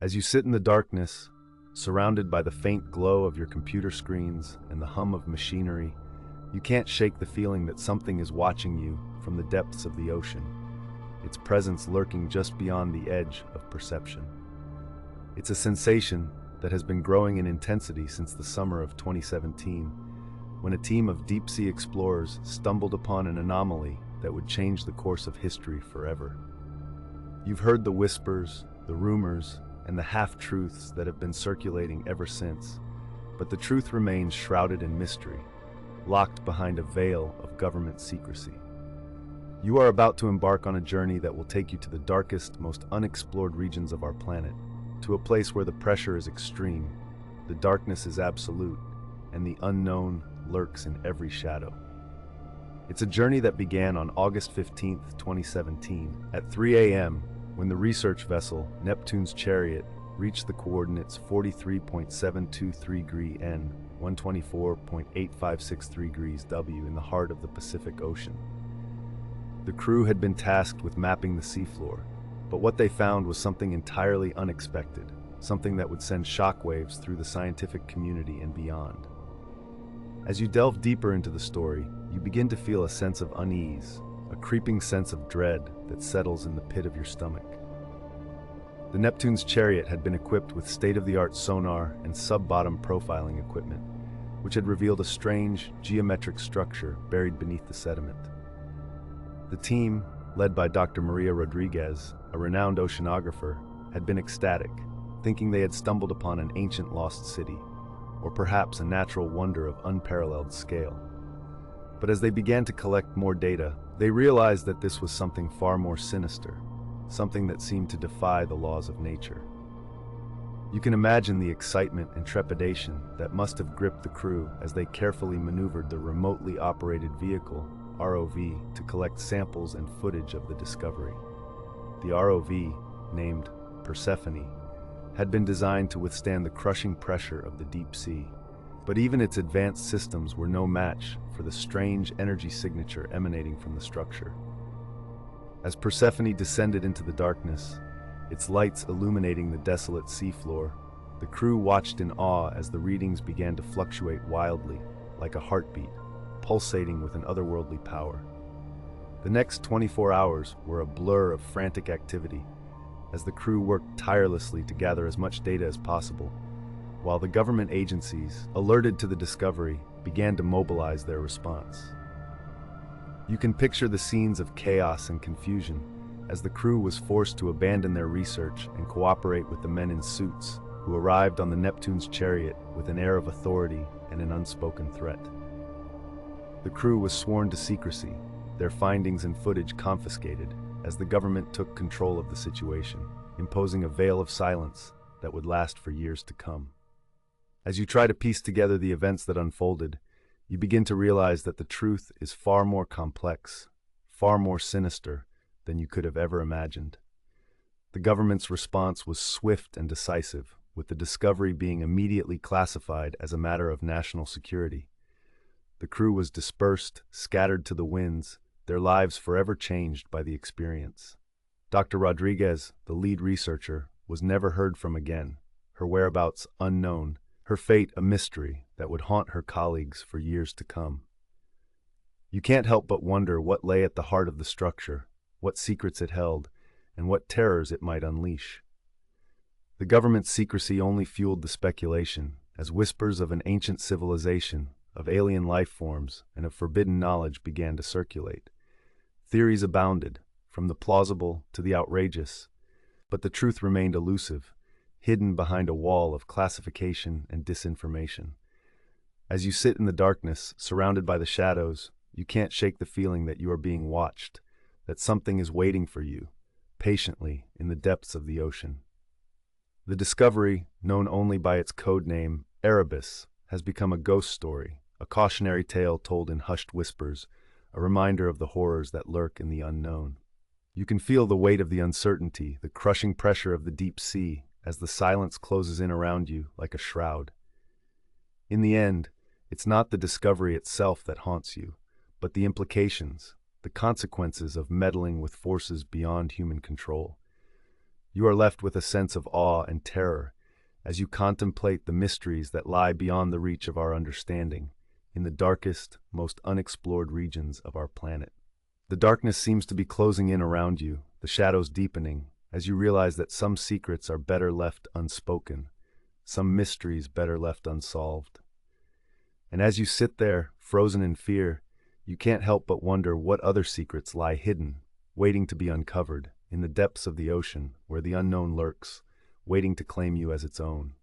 As you sit in the darkness, surrounded by the faint glow of your computer screens and the hum of machinery, you can't shake the feeling that something is watching you from the depths of the ocean, its presence lurking just beyond the edge of perception. It's a sensation that has been growing in intensity since the summer of 2017, when a team of deep-sea explorers stumbled upon an anomaly that would change the course of history forever. You've heard the whispers, the rumors, and the half-truths that have been circulating ever since, but the truth remains shrouded in mystery, locked behind a veil of government secrecy. You are about to embark on a journey that will take you to the darkest, most unexplored regions of our planet, to a place where the pressure is extreme, the darkness is absolute, and the unknown lurks in every shadow. It's a journey that began on August 15, 2017, at 3 a.m., when the research vessel Neptune's Chariot reached the coordinates 43.723 N, 124.8563 W in the heart of the Pacific Ocean. The crew had been tasked with mapping the seafloor, but what they found was something entirely unexpected, something that would send shockwaves through the scientific community and beyond. As you delve deeper into the story, you begin to feel a sense of unease, a creeping sense of dread that settles in the pit of your stomach. The Neptune's Chariot had been equipped with state-of-the-art sonar and sub-bottom profiling equipment, which had revealed a strange, geometric structure buried beneath the sediment. The team, led by Dr. Maria Rodriguez, a renowned oceanographer, had been ecstatic, thinking they had stumbled upon an ancient lost city, or perhaps a natural wonder of unparalleled scale. But as they began to collect more data, they realized that this was something far more sinister, something that seemed to defy the laws of nature. You can imagine the excitement and trepidation that must have gripped the crew as they carefully maneuvered the remotely operated vehicle, ROV, to collect samples and footage of the discovery. The ROV, named Persephone, had been designed to withstand the crushing pressure of the deep sea, but even its advanced systems were no match for the strange energy signature emanating from the structure. As Persephone descended into the darkness, its lights illuminating the desolate seafloor, the crew watched in awe as the readings began to fluctuate wildly, like a heartbeat, pulsating with an otherworldly power. The next 24 hours were a blur of frantic activity, as the crew worked tirelessly to gather as much data as possible, while the government agencies, alerted to the discovery, began to mobilize their response. You can picture the scenes of chaos and confusion as the crew was forced to abandon their research and cooperate with the men in suits who arrived on the Neptune's Chariot with an air of authority and an unspoken threat. The crew was sworn to secrecy, their findings and footage confiscated, as the government took control of the situation, imposing a veil of silence that would last for years to come. As you try to piece together the events that unfolded, you begin to realize that the truth is far more complex, far more sinister than you could have ever imagined. The government's response was swift and decisive, with the discovery being immediately classified as a matter of national security. The crew was dispersed, scattered to the winds, their lives forever changed by the experience. Dr. Rodriguez, the lead researcher, was never heard from again, her whereabouts unknown, her fate a mystery that would haunt her colleagues for years to come. You can't help but wonder what lay at the heart of the structure, what secrets it held, and what terrors it might unleash. The government's secrecy only fueled the speculation, as whispers of an ancient civilization, of alien life forms, and of forbidden knowledge began to circulate. Theories abounded, from the plausible to the outrageous, but the truth remained elusive, hidden behind a wall of classification and disinformation. As you sit in the darkness, surrounded by the shadows, you can't shake the feeling that you are being watched, that something is waiting for you, patiently, in the depths of the ocean. The discovery, known only by its code name, Erebus, has become a ghost story, a cautionary tale told in hushed whispers, a reminder of the horrors that lurk in the unknown. You can feel the weight of the uncertainty, the crushing pressure of the deep sea, as the silence closes in around you like a shroud. In the end, it's not the discovery itself that haunts you, but the implications, the consequences of meddling with forces beyond human control. You are left with a sense of awe and terror as you contemplate the mysteries that lie beyond the reach of our understanding in the darkest, most unexplored regions of our planet. The darkness seems to be closing in around you, the shadows deepening, as you realize that some secrets are better left unspoken, some mysteries better left unsolved. And as you sit there, frozen in fear, you can't help but wonder what other secrets lie hidden, waiting to be uncovered, in the depths of the ocean, where the unknown lurks, waiting to claim you as its own.